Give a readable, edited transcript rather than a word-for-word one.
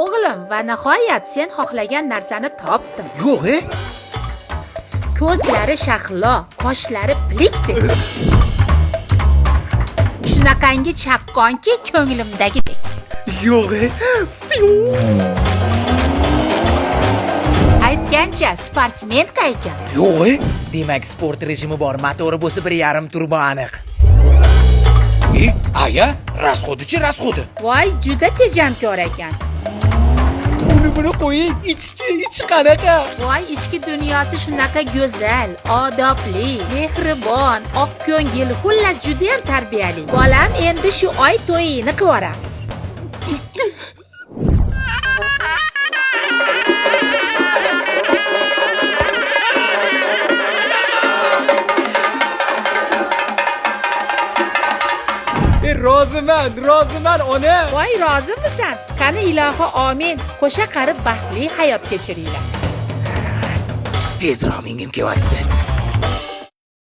o'g'lim, va nihoyat sen xohlagan narsani topdim. Yo'q-e? Ko'zlari shahlo, qoshlari pilikdek. Shunaqangi chaqqonki, ko'nglimdagidek. Yo'q-e? Aytgancha sportsmen ekan. Yo'q-e? Demak, sport rejimi bor, motori bo'lsa 1,5 turbo aniq. Aya, rasxodi-chi, rasxodi. Voy, juda tejamkor ekan. Buni qo'ying, ichi qanaqa? Voy, ichki dunyosi shunaqa go'zal, odobli, mehribon, oqko'ngil, xullas juda ham tarbiyali. Bolam, endi shu oy to'yini qilamiz. Roziman, ona. Voy, rozimisan? Qani ilohi amin. Qo'sha qarib baxtli hayot kechiringlar. Tezroq mingim kelyapti.